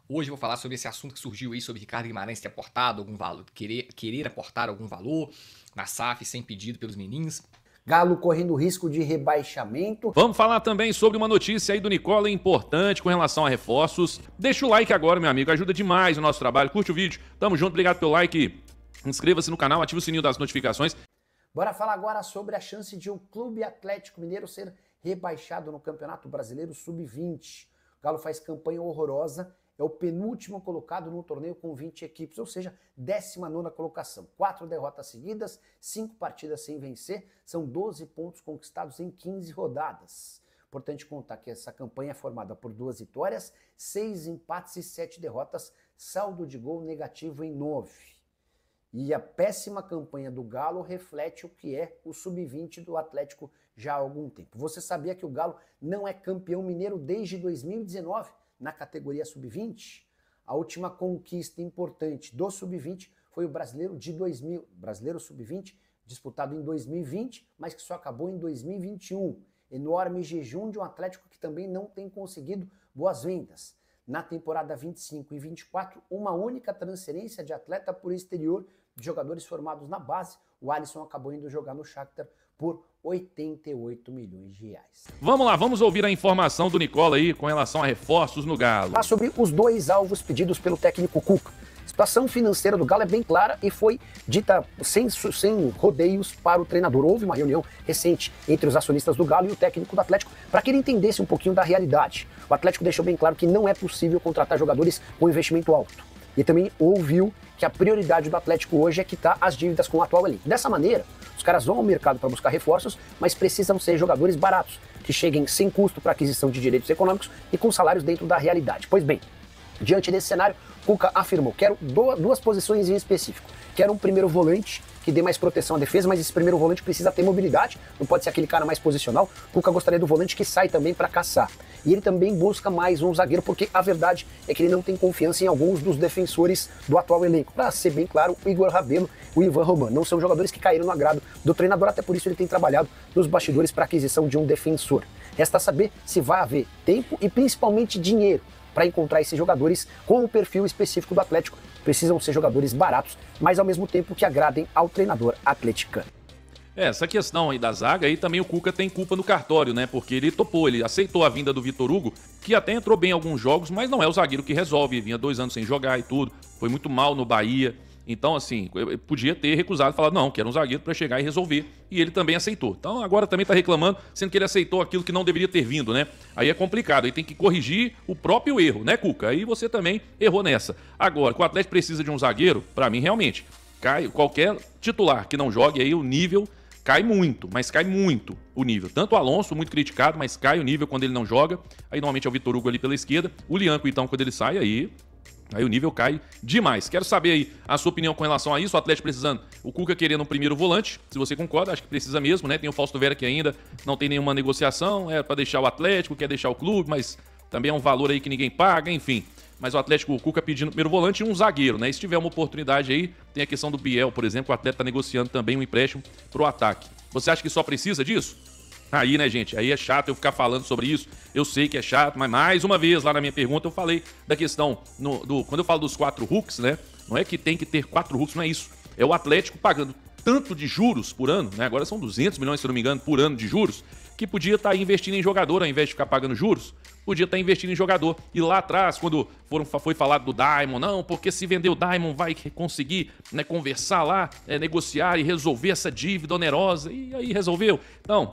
Hoje eu vou falar sobre esse assunto que surgiu aí sobre Ricardo Guimarães ter aportado algum valor, querer aportar algum valor na SAF sem pedido pelos meninos. Galo correndo risco de rebaixamento. Vamos falar também sobre uma notícia aí do Nicola importante com relação a reforços. Deixa o like agora, meu amigo, ajuda demais o nosso trabalho. Curte o vídeo, tamo junto, obrigado pelo like. Inscreva-se no canal, ative o sininho das notificações. Bora falar agora sobre a chance de o Clube Atlético Mineiro ser rebaixado no Campeonato Brasileiro Sub-20. O Galo faz campanha horrorosa, é o penúltimo colocado no torneio com 20 equipes, ou seja, 19ª colocação. 4 derrotas seguidas, 5 partidas sem vencer, são 12 pontos conquistados em 15 rodadas. Importante contar que essa campanha é formada por 2 vitórias, 6 empates e 7 derrotas, saldo de gol negativo em 9. E a péssima campanha do Galo reflete o que é o Sub-20 do Atlético já há algum tempo. Você sabia que o Galo não é campeão mineiro desde 2019 na categoria Sub-20? A última conquista importante do Sub-20 foi o Brasileiro de 2000, Brasileiro Sub-20, disputado em 2020, mas que só acabou em 2021. Enorme jejum de um Atlético que também não tem conseguido boas vendas. Na temporada 25 e 24, uma única transferência de atleta por exterior de jogadores formados na base. O Alisson acabou indo jogar no Shakhtar por 88 milhões de reais. Vamos lá, vamos ouvir a informação do Nicola aí com relação a reforços no Galo. Falar sobre os 2 alvos pedidos pelo técnico Cuca. A situação financeira do Galo é bem clara e foi dita sem rodeios para o treinador. Houve uma reunião recente entre os acionistas do Galo e o técnico do Atlético para que ele entendesse um pouquinho da realidade. O Atlético deixou bem claro que não é possível contratar jogadores com investimento alto. E também ouviu que a prioridade do Atlético hoje é quitar as dívidas com o atual elenco. Dessa maneira, os caras vão ao mercado para buscar reforços, mas precisam ser jogadores baratos, que cheguem sem custo para aquisição de direitos econômicos e com salários dentro da realidade. Pois bem, diante desse cenário, Cuca afirmou: quero 2 posições em específico. Quero um primeiro volante que dê mais proteção à defesa, mas esse primeiro volante precisa ter mobilidade, não pode ser aquele cara mais posicional. Cuca gostaria do volante que sai também para caçar. E ele também busca mais um zagueiro, porque a verdade é que ele não tem confiança em alguns dos defensores do atual elenco. Para ser bem claro, o Igor Rabelo e o Ivan Romano não são jogadores que caíram no agrado do treinador, até por isso ele tem trabalhado nos bastidores para a aquisição de um defensor. Resta saber se vai haver tempo e principalmente dinheiro para encontrar esses jogadores com o perfil específico do Atlético. Precisam ser jogadores baratos, mas ao mesmo tempo que agradem ao treinador atleticano. Essa questão aí da zaga, aí também o Cuca tem culpa no cartório, né? Porque ele topou, ele aceitou a vinda do Vitor Hugo, que até entrou bem em alguns jogos, mas não é o zagueiro que resolve. Vinha 2 anos sem jogar e tudo, foi muito mal no Bahia. Então, assim, eu podia ter recusado e falado, não, quero um zagueiro para chegar e resolver. E ele também aceitou. Então, agora também tá reclamando, sendo que ele aceitou aquilo que não deveria ter vindo, né? Aí é complicado, aí tem que corrigir o próprio erro, né, Cuca? Aí você também errou nessa. Agora, que o Atlético precisa de um zagueiro, para mim, realmente, cai qualquer titular que não jogue, aí o nível cai muito, mas cai muito o nível. Tanto o Alonso, muito criticado, mas cai o nível quando ele não joga. Aí, normalmente, é o Vitor Hugo ali pela esquerda. O Lianco, então, quando ele sai, aí o nível cai demais. Quero saber aí a sua opinião com relação a isso. O Atlético precisando, o Cuca querendo um primeiro volante. Se você concorda, acho que precisa mesmo, né? Tem o Fausto Vera que ainda não tem nenhuma negociação. É para deixar o Atlético, quer deixar o clube, mas também é um valor aí que ninguém paga, enfim. Mas o Atlético, o Cuca pedindo primeiro volante e um zagueiro, né? E se tiver uma oportunidade aí, tem a questão do Biel, por exemplo, o Atlético tá negociando também um empréstimo pro ataque. Você acha que só precisa disso? Aí, né, gente, aí é chato eu ficar falando sobre isso. Eu sei que é chato, mas mais uma vez, lá na minha pergunta, eu falei da questão, quando eu falo dos 4 hooks, né, não é que tem que ter 4 hooks, não é isso. É o Atlético pagando tanto de juros por ano, né, agora são 200 milhões, se não me engano, por ano de juros, que podia estar investindo em jogador ao invés de ficar pagando juros. Podia estar investindo em jogador. E lá atrás, quando foi falado do Daimon, não, porque se vender o Daimon vai conseguir, né, conversar lá, negociar e resolver essa dívida onerosa. E aí resolveu. Então,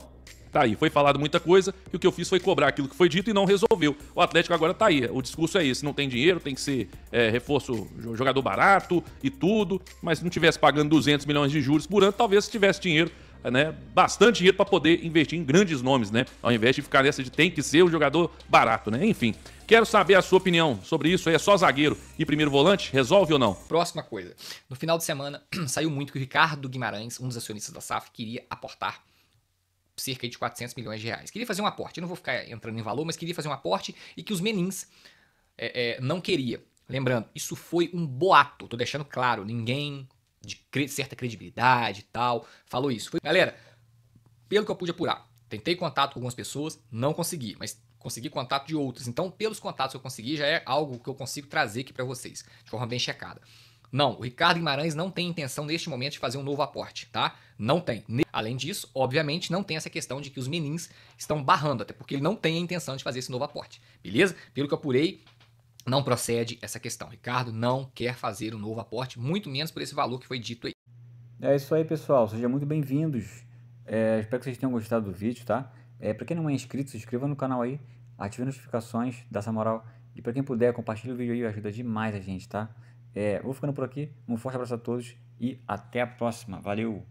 tá aí, foi falado muita coisa e o que eu fiz foi cobrar aquilo que foi dito e não resolveu. O Atlético agora tá aí, o discurso é esse, não tem dinheiro, tem que ser reforço, jogador barato e tudo, mas se não tivesse pagando 200 milhões de juros por ano, talvez se tivesse dinheiro, né, bastante dinheiro para poder investir em grandes nomes, né, ao invés de ficar nessa de tem que ser um jogador barato, né, enfim. Quero saber a sua opinião sobre isso, é só zagueiro e primeiro volante, resolve ou não? Próxima coisa, no final de semana saiu muito que o Ricardo Guimarães, um dos acionistas da SAF, queria aportar cerca de 400 milhões de reais. Queria fazer um aporte, eu não vou ficar entrando em valor, mas queria fazer um aporte e que os menins não queria. Lembrando, isso foi um boato, tô deixando claro, ninguém de certa credibilidade e tal falou isso. Galera, pelo que eu pude apurar, tentei contato com algumas pessoas, não consegui, mas consegui contato de outros. Então, pelos contatos que eu consegui, já é algo que eu consigo trazer aqui para vocês, de forma bem checada. Não, o Ricardo Guimarães não tem intenção neste momento de fazer um novo aporte, tá? Não tem. Além disso, obviamente, não tem essa questão de que os menins estão barrando, até porque ele não tem a intenção de fazer esse novo aporte, beleza? Pelo que eu apurei, não procede essa questão. Ricardo não quer fazer um novo aporte, muito menos por esse valor que foi dito aí. É isso aí, pessoal. Sejam muito bem-vindos. Espero que vocês tenham gostado do vídeo, tá? Para quem não é inscrito, se inscreva no canal aí, ative as notificações, dá essa moral. E para quem puder, compartilhe o vídeo aí, ajuda demais a gente, tá? Vou ficando por aqui. Um forte abraço a todos e até a próxima. Valeu!